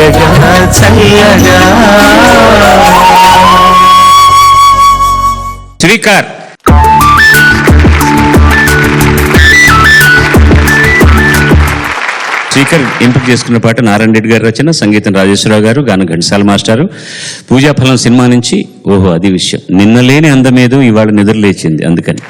తీయగా చల్లగా. శ్రీకార్ శ్రీకర్ ఎంపిక చేసుకున్న పాట నారాయణ రెడ్డి గారి రచన, సంగీతం రాజేశ్వరరావు గారు, గానం ఘంటసాల మాస్టారు. పూజాఫలం సినిమా నుంచి. ఓహో అది విషయం, నిన్నలేని అందమేదో ఇవాళ నిద్రలేచింది, అందుకని.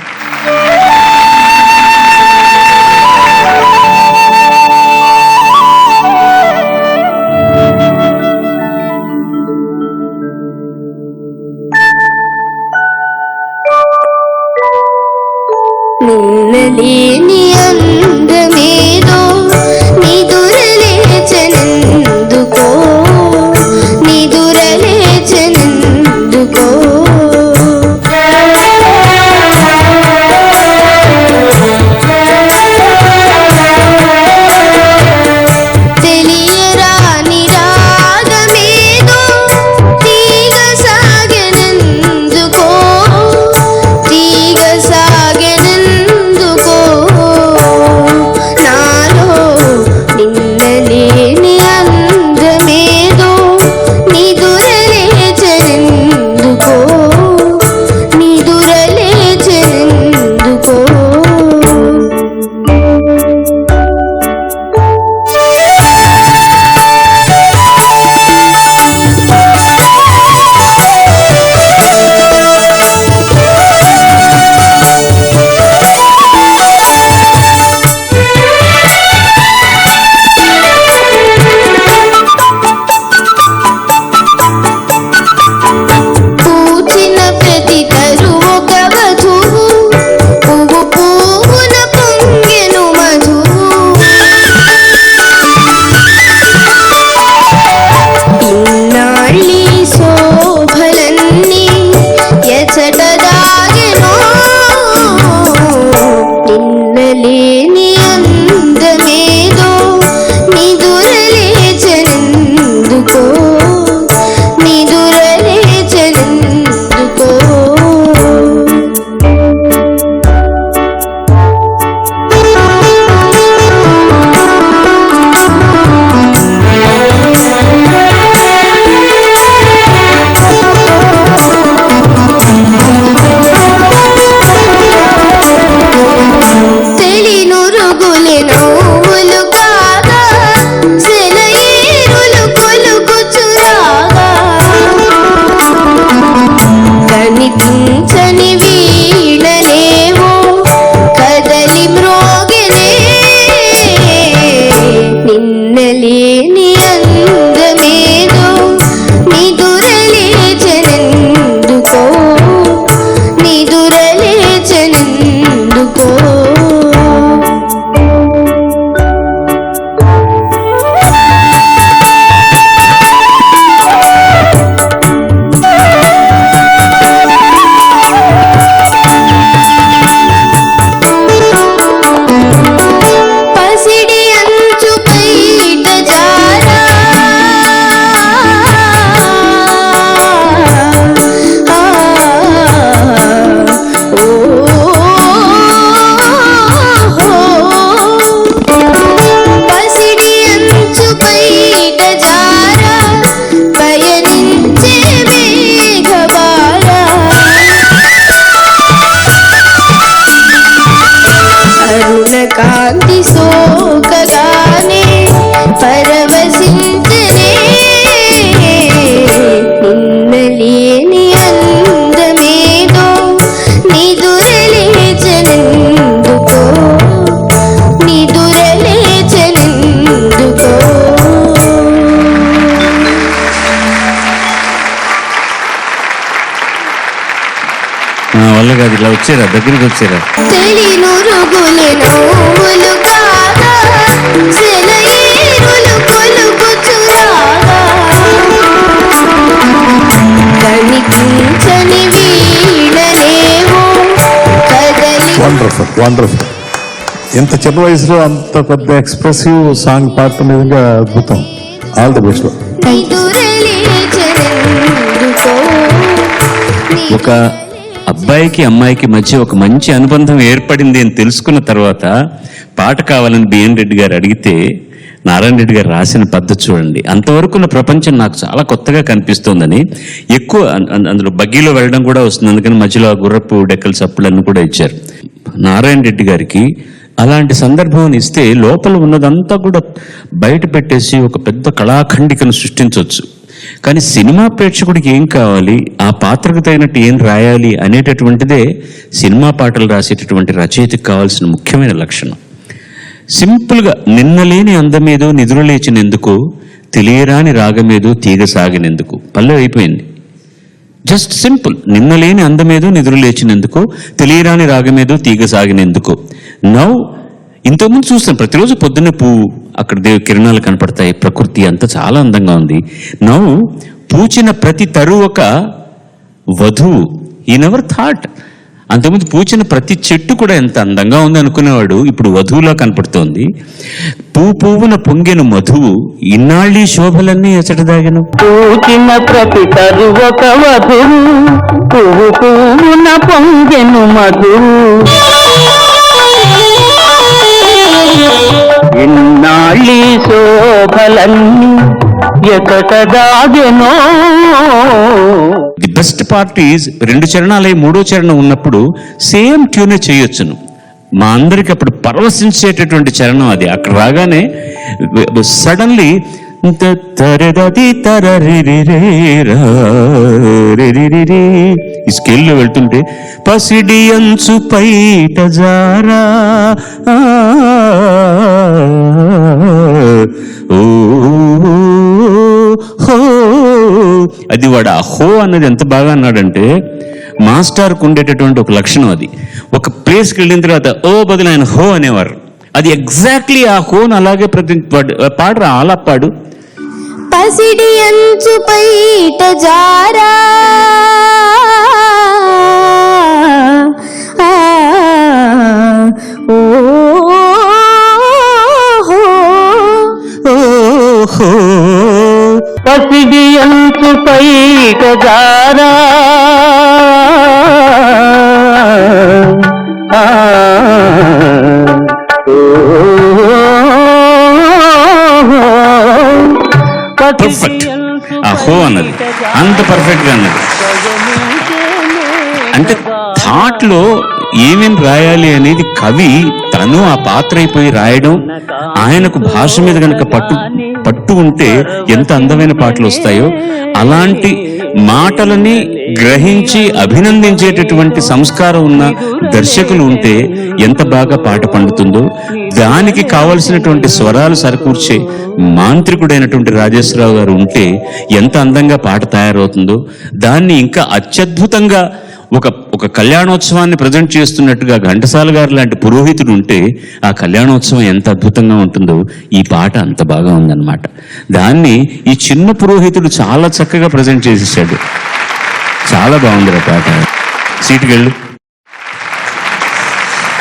నిన్నలేని అందమేదో నిదురలేచనందుకో, నిదురలేచనందుకో. తెలియరాని రాగమేదో తీగ సాగెనందుకో, తీగ సాగెనందుకో. నాలో నిన్నలేని అందమేదో నిదురలేచనందుకో, నిదురలేచనందుకో. పూచిన ప్రతి తరువు ఒక వధువు, పువ్వు పువ్వున పొంగెను మధువు. ఇన్నాళ్ళీ శోభలన్నీ ఎచట దాగెనో, నిన్నలేని అందమేదో నిదురలేచనందుకో, నిదురలేచనందుకో. తెలినురుగులే నవ్వులు కాగా, సెలయేరులు కొలుకుచురాగా. కనిపించని వీణలేవో కదలి మ్రోగెనే, నిన్నలేని అందమేదో నిదురలేచనందుకో, నిదురలేచనందుకో. పసిడి అంచు పైట జారా, పసిడి అంచు పైట జారా, పయనించే మేఘబారా. అరుణ కాంతి సోకగానే పరవశించనే, నిన్నలేని అందమేదో నిదురలేచనందుకో, నిదురలేచనందుకో. నా వల్ల కాదు, ఇలా వచ్చారా, దగ్గరికి వచ్చారా. తెలినురుగులే నవ్వులు కాగా, సెలయేరులు కొలుకుచురాగా. కనిపించని వీణలేవో కదలి. Wonderful wonderful. ఎంత చిన్న వయసులో అంత పెద్ద ఎక్స్ప్రెసివ్ సాంగ్ పాడటం నిజంగా అద్భుతం. All the best. నిదురలేచనందుకో. ఒక అబ్బాయికి అమ్మాయికి మధ్య ఒక మంచి అనుబంధం ఏర్పడింది అని తెలుసుకున్న తర్వాత పాట కావాలని బిఎన్ రెడ్డి గారు అడిగితే నారాయణ రెడ్డి గారు రాసిన పద్ధతి చూడండి. అంతవరకు ఉన్న ప్రపంచం నాకు చాలా కొత్తగా కనిపిస్తోందని ఎక్కువ అందులో బగ్గీలో వెళ్ళడం కూడా వస్తుంది. అందుకని మధ్యలో ఆ గుర్రపు డెక్కల సప్పులన్నీ కూడా ఇచ్చారు. నారాయణ రెడ్డి గారికి అలాంటి సందర్భాన్ని ఇస్తే లోపల ఉన్నదంతా కూడా బయట పెట్టేసి ఒక పెద్ద కళాఖండికను సృష్టించవచ్చు. కానీ సినిమా ప్రేక్షకుడికి ఏం కావాలి, ఆ పాత్రకు తగినట్టు ఏం రాయాలి అనేటటువంటిదే సినిమా పాటలు రాసేటటువంటి రచయితకు కావాల్సిన ముఖ్యమైన లక్షణం. సింపుల్గా నిన్నలేని అందమేదో నిద్రలేచినందుకు, తెలియరాని రాగమేదో తీగ సాగినందుకు పల్లె అయిపోయింది. Just simple. నిన్నలేని అందమేదో నిద్రలేచినందుకు, తెలియరాని రాగమేదో తీగ సాగినందుకు. నౌ ఇంతకుముందు చూస్తాం ప్రతిరోజు పొద్దున్న పువ్వు, అక్కడ కిరణాలు కనపడతాయి, ప్రకృతి అంతా చాలా అందంగా ఉంది. నౌ పూచిన ప్రతి తరు ఒక వధువు. ఈ నెవర్ థాట్. అంతకుముందు పూచిన ప్రతి చెట్టు కూడా ఎంత అందంగా ఉంది అనుకునేవాడు, ఇప్పుడు వధువులా కనపడుతోంది. పువ్వున పొంగెను మధువు, ఇన్నాళ్ళీ శోభలన్నీ ఎచట దాగెను. పూచిన ప్రతి తరు ఒక వధువు, పువ్వున పొంగెను మధువు. ఇన్నాళ్ళీ శోభలన్నీ ఎకట దాగెనో. ది బెస్ట్ పార్ట్ ఈజ్ 2 చరణాలై 3వ చరణం ఉన్నప్పుడు సేమ్ ట్యూనే చేయొచ్చును. మా అందరికి అప్పుడు పరవశించేటటువంటి చరణం అది. అక్కడ రాగానే సడన్లీ ఈ స్కేల్లో వెళ్తుంటే పసిడి అంచు పైట జారా అది వాడు ఆ హో అన్నది ఎంత బాగా అన్నాడంటే, మాస్టర్కు ఉండేటటువంటి ఒక లక్షణం అది. ఒక ప్లేస్కి వెళ్ళిన తర్వాత ఓ బదులు ఆయన హో అనేవారు. అది ఎగ్జాక్ట్లీ ఆ హోను అలాగే ప్రతి పాడరా అలా పాడు. పసిడి అంచు పైట జారా పసిడి అంచు పైట జారా పర్ఫెక్ట్. ఆ హో అన్నది అంత పర్ఫెక్ట్ గా అన్నది. అంటే థాట్ లో ఏమేమి రాయాలి అనేది కవి తను ఆ పాత్ర అయిపోయి రాయడం. ఆయనకు భాష మీద కనుక పట్టు ఉంటే ఎంత అందమైన పాటలు వస్తాయో, అలాంటి మాటలని గ్రహించి అభినందించేటటువంటి సంస్కారం ఉన్న దర్శకులు ఉంటే ఎంత బాగా పాట పండుతుందో, దానికి కావలసినటువంటి స్వరాలు సరికూర్చే మాంత్రికుడైనటువంటి రాజేశ్వరరావు గారు ఉంటే ఎంత అందంగా పాట తయారవుతుందో, దాన్ని ఇంకా అత్యద్భుతంగా ఒక కళ్యాణోత్సవాన్ని ప్రజెంట్ చేస్తున్నట్టుగా ఘంటసాల గారు లాంటి పురోహితుడు ఉంటే ఆ కళ్యాణోత్సవం ఎంత అద్భుతంగా ఉంటుందో, ఈ పాట అంత బాగా ఉందన్నమాట. దాన్ని ఈ చిన్న పురోహితుడు చాలా చక్కగా ప్రజెంట్ చేసేసాడు. చాలా బాగుంది ఆ పాట. సీటుకెళ్ళు.